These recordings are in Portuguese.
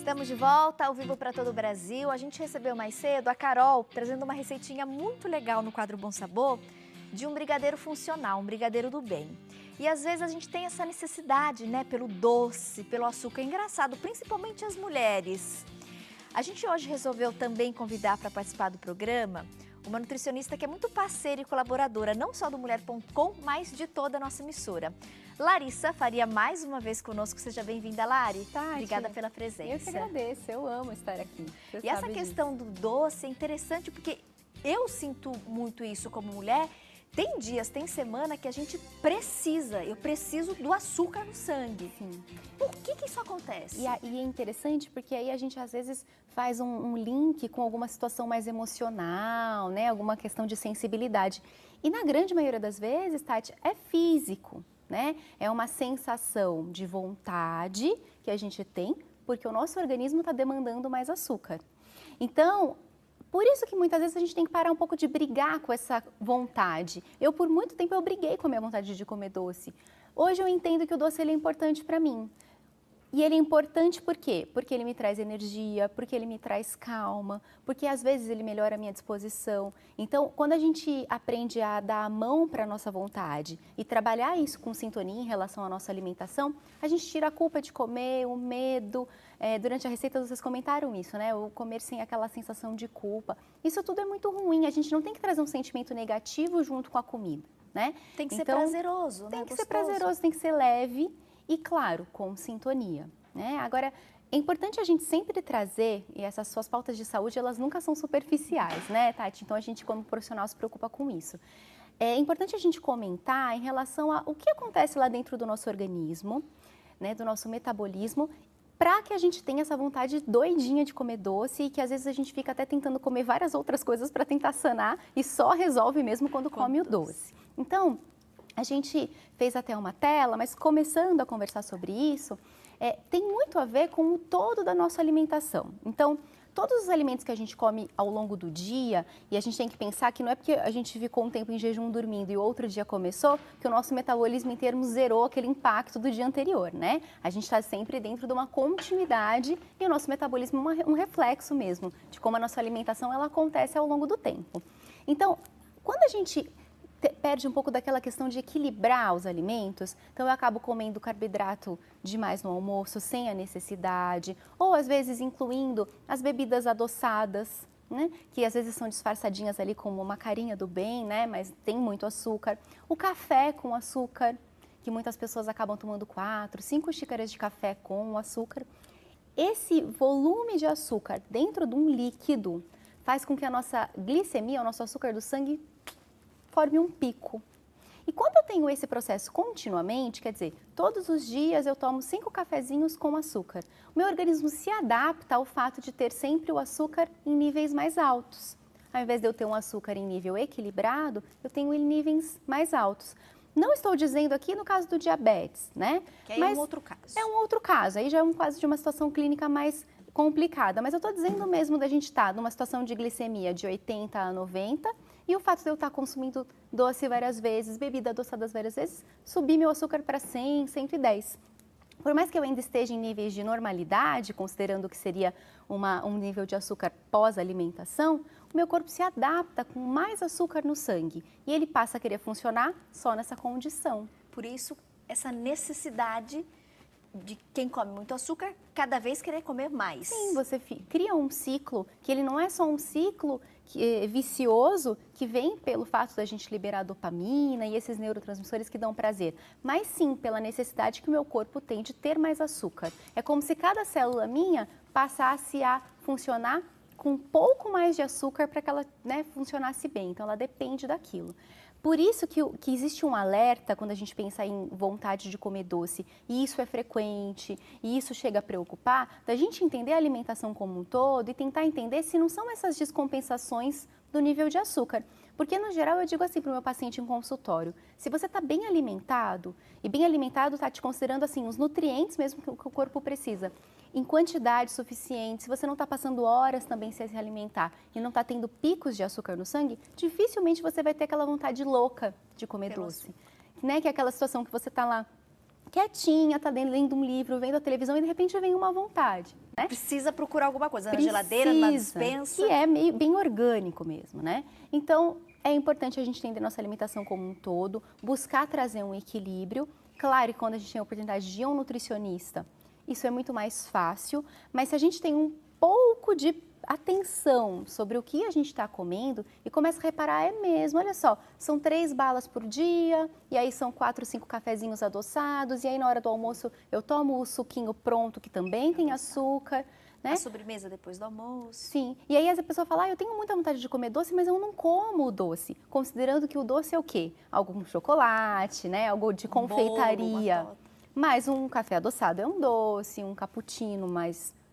Estamos de volta ao vivo para todo o Brasil. A gente recebeu mais cedo a Carol trazendo uma receitinha muito legal no quadro Bom Sabor de um brigadeiro funcional, um brigadeiro do bem. E às vezes a gente tem essa necessidade, né, pelo doce, pelo açúcar. É engraçado, principalmente as mulheres. A gente hoje resolveu também convidar para participar do programa uma nutricionista que é muito parceira e colaboradora, não só do Mulher.com, mas de toda a nossa emissora. Larissa faria mais uma vez conosco. Seja bem-vinda, Lari. Tati, obrigada pela presença. Eu que agradeço, eu amo estar aqui. E essa questão do doce é interessante porque eu sinto muito isso como mulher. Tem dias, tem semana que a gente precisa, eu preciso do açúcar no sangue. Sim. Por que isso acontece? E é interessante porque aí a gente às vezes faz um link com alguma situação mais emocional, né? Alguma questão de sensibilidade. E na grande maioria das vezes, Tati, é físico, né? É uma sensação de vontade que a gente tem porque o nosso organismo está demandando mais açúcar. Então, por isso que muitas vezes a gente tem que parar um pouco de brigar com essa vontade. Eu, por muito tempo, eu briguei com a minha vontade de comer doce. Hoje eu entendo que o doce ele é importante para mim. E ele é importante por quê? Porque ele me traz energia, porque ele me traz calma, porque às vezes ele melhora a minha disposição. Então, quando a gente aprende a dar a mão para a nossa vontade e trabalhar isso com sintonia em relação à nossa alimentação, a gente tira a culpa de comer, o medo. Durante a receita vocês comentaram isso, né? O comer sem aquela sensação de culpa. Isso tudo é muito ruim, a gente não tem que trazer um sentimento negativo junto com a comida, né? Tem que ser prazeroso, né? Tem que ser prazeroso, tem que ser leve. E, claro, com sintonia, né? Agora, é importante a gente sempre trazer, e essas suas pautas de saúde, elas nunca são superficiais, né, Tati? Então, a gente, como profissional, se preocupa com isso. É importante a gente comentar em relação a o que acontece lá dentro do nosso organismo, né, do nosso metabolismo, para que a gente tenha essa vontade doidinha de comer doce e que, às vezes, a gente fica até tentando comer várias outras coisas para tentar sanar e só resolve mesmo quando come o doce. Então, a gente fez até uma tela, mas começando a conversar sobre isso, tem muito a ver com o todo da nossa alimentação. Então, todos os alimentos que a gente come ao longo do dia, e a gente tem que pensar que não é porque a gente ficou um tempo em jejum dormindo e o outro dia começou, que o nosso metabolismo inteiro zerou aquele impacto do dia anterior, né? A gente está sempre dentro de uma continuidade e o nosso metabolismo é um reflexo mesmo de como a nossa alimentação ela acontece ao longo do tempo. Então, quando a gente perde um pouco daquela questão de equilibrar os alimentos, então eu acabo comendo carboidrato demais no almoço, sem a necessidade, ou às vezes incluindo as bebidas adoçadas, né, que às vezes são disfarçadinhas ali como uma carinha do bem, né, mas tem muito açúcar. O café com açúcar, que muitas pessoas acabam tomando 4, 5 xícaras de café com açúcar. Esse volume de açúcar dentro de um líquido faz com que a nossa glicemia, o nosso açúcar do sangue, forme um pico. E quando eu tenho esse processo continuamente, quer dizer, todos os dias eu tomo 5 cafezinhos com açúcar, o meu organismo se adapta ao fato de ter sempre o açúcar em níveis mais altos. Ao invés de eu ter um açúcar em nível equilibrado, eu tenho em níveis mais altos. Não estou dizendo aqui no caso do diabetes, né? Que aí é um outro caso. É um outro caso, aí já é um caso de uma situação clínica mais complicada, mas eu estou dizendo mesmo da gente estar numa situação de glicemia de 80 a 90 e o fato de eu estar consumindo doce várias vezes, bebida adoçadas várias vezes, subir meu açúcar para 100, 110. Por mais que eu ainda esteja em níveis de normalidade, considerando que seria um nível de açúcar pós-alimentação, o meu corpo se adapta com mais açúcar no sangue e ele passa a querer funcionar só nessa condição. Por isso, essa necessidade de quem come muito açúcar, cada vez querer comer mais. Sim, você cria um ciclo que ele não é só um ciclo vicioso que vem pelo fato da gente liberar dopamina e esses neurotransmissores que dão prazer, mas sim pela necessidade que o meu corpo tem de ter mais açúcar. É como se cada célula minha passasse a funcionar com um pouco mais de açúcar para que ela, né, funcionasse bem, então ela depende daquilo. Por isso que existe um alerta quando a gente pensa em vontade de comer doce, e isso é frequente, e isso chega a preocupar, da gente entender a alimentação como um todo e tentar entender se não são essas descompensações do nível de açúcar. Porque, no geral, eu digo assim para o meu paciente em consultório, se você está bem alimentado, e bem alimentado está te considerando assim, os nutrientes mesmo que o corpo precisa, em quantidade suficiente, se você não está passando horas também sem se alimentar e não está tendo picos de açúcar no sangue, dificilmente você vai ter aquela vontade louca de comer doce. Né? Que é aquela situação que você está lá quietinha, tá lendo um livro, vendo a televisão e de repente vem uma vontade, né? Precisa procurar alguma coisa na geladeira, na despensa. Que é meio, bem orgânico mesmo, né? Então, é importante a gente entender nossa alimentação como um todo, buscar trazer um equilíbrio. Claro que quando a gente tem a oportunidade de ir a um nutricionista, isso é muito mais fácil, mas se a gente tem um pouco de atenção sobre o que a gente está comendo e começa a reparar, é mesmo, olha só, são 3 balas por dia, e aí são 4, 5 cafezinhos adoçados, e aí na hora do almoço eu tomo o suquinho pronto, que também tem açúcar, né? A sobremesa depois do almoço. Sim, e aí a pessoa fala, eu tenho muita vontade de comer doce, mas eu não como o doce, considerando que o doce é o quê? Algo com chocolate, né? Algo de confeitaria. Bolo, mas um café adoçado é um doce, um cappuccino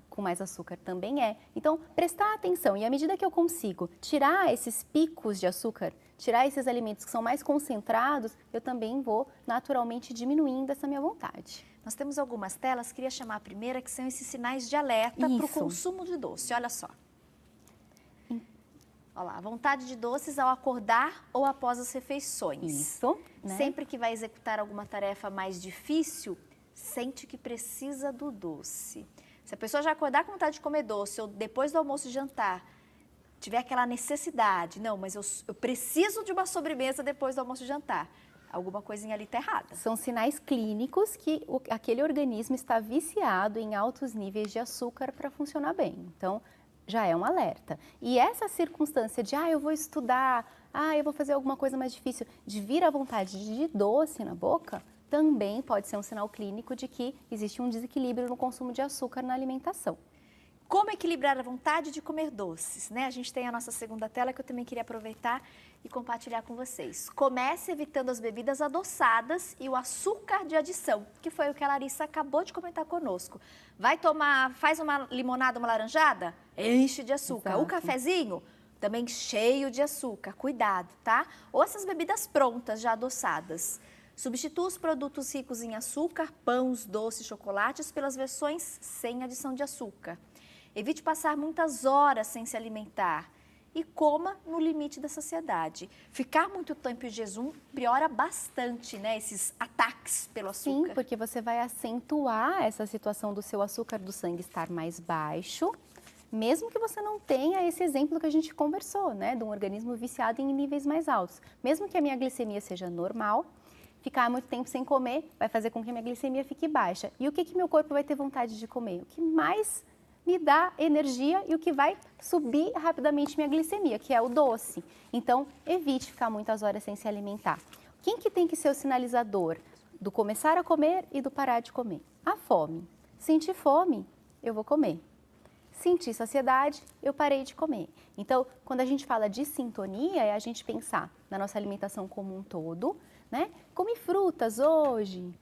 com mais açúcar também é. Então, prestar atenção. E à medida que eu consigo tirar esses picos de açúcar, tirar esses alimentos que são mais concentrados, eu também vou naturalmente diminuindo essa minha vontade. Nós temos algumas telas, queria chamar a primeira, que são esses sinais de alerta para o consumo de doce. Olha só. Olha lá, vontade de doces ao acordar ou após as refeições. Isso, né? Sempre que vai executar alguma tarefa mais difícil, sente que precisa do doce. Se a pessoa já acordar com vontade de comer doce ou depois do almoço e jantar, tiver aquela necessidade, não, mas eu preciso de uma sobremesa depois do almoço e jantar, alguma coisinha ali está errada. São sinais clínicos que aquele organismo está viciado em altos níveis de açúcar para funcionar bem. Então, já é um alerta. E essa circunstância de, eu vou estudar, eu vou fazer alguma coisa mais difícil, de vir à vontade de doce na boca, também pode ser um sinal clínico de que existe um desequilíbrio no consumo de açúcar na alimentação. Como equilibrar a vontade de comer doces, né? A gente tem a nossa segunda tela que eu também queria aproveitar e compartilhar com vocês. Comece evitando as bebidas adoçadas e o açúcar de adição, que foi o que a Larissa acabou de comentar conosco. Faz uma limonada, uma laranjada? Enche de açúcar. Exato. O cafezinho? Também cheio de açúcar. Cuidado, tá? Ou essas bebidas prontas, já adoçadas. Substitua os produtos ricos em açúcar, pães, doces, chocolates, pelas versões sem adição de açúcar. Evite passar muitas horas sem se alimentar e coma no limite da saciedade. Ficar muito tempo em jejum piora bastante, né, esses ataques pelo açúcar. Sim, porque você vai acentuar essa situação do seu açúcar do sangue estar mais baixo, mesmo que você não tenha esse exemplo que a gente conversou, né, de um organismo viciado em níveis mais altos. Mesmo que a minha glicemia seja normal, ficar muito tempo sem comer vai fazer com que a minha glicemia fique baixa. E o que meu corpo vai ter vontade de comer? O que mais me dá energia e o que vai subir rapidamente minha glicemia, que é o doce. Então, evite ficar muitas horas sem se alimentar. Quem que tem que ser o sinalizador do começar a comer e do parar de comer? A fome. Sentir fome, eu vou comer. Sentir saciedade, eu parei de comer. Então, quando a gente fala de sintonia, é a gente pensar na nossa alimentação como um todo, né? Comi frutas hoje,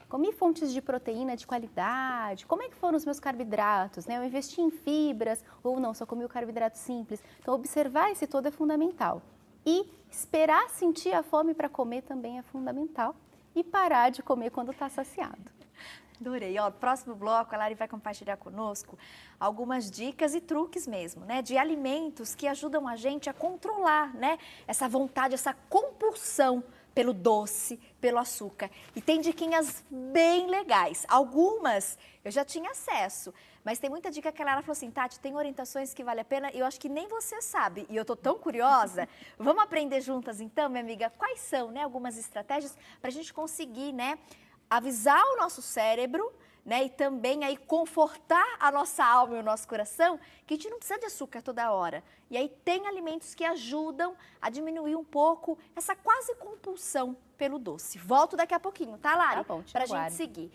comi fontes de proteína de qualidade, como é que foram os meus carboidratos, né? Eu investi em fibras ou não, só comi o carboidrato simples. Então, observar esse todo é fundamental. E esperar sentir a fome para comer também é fundamental. E parar de comer quando está saciado. Adorei. Ó, no próximo bloco, a Lari vai compartilhar conosco algumas dicas e truques mesmo, né? De alimentos que ajudam a gente a controlar, né? Essa vontade, essa compulsão pelo doce, pelo açúcar. E tem diquinhas bem legais. Algumas eu já tinha acesso, mas tem muita dica que ela falou assim, Tati, tem orientações que vale a pena e eu acho que nem você sabe. E eu tô tão curiosa. Vamos aprender juntas então, minha amiga, quais são, né, algumas estratégias para a gente conseguir, né, avisar o nosso cérebro, né, e também aí confortar a nossa alma e o nosso coração, que a gente não precisa de açúcar toda hora. E aí tem alimentos que ajudam a diminuir um pouco essa quase compulsão pelo doce. Volto daqui a pouquinho, tá, Lari? Tá bom, te pra aguardo. gente seguir.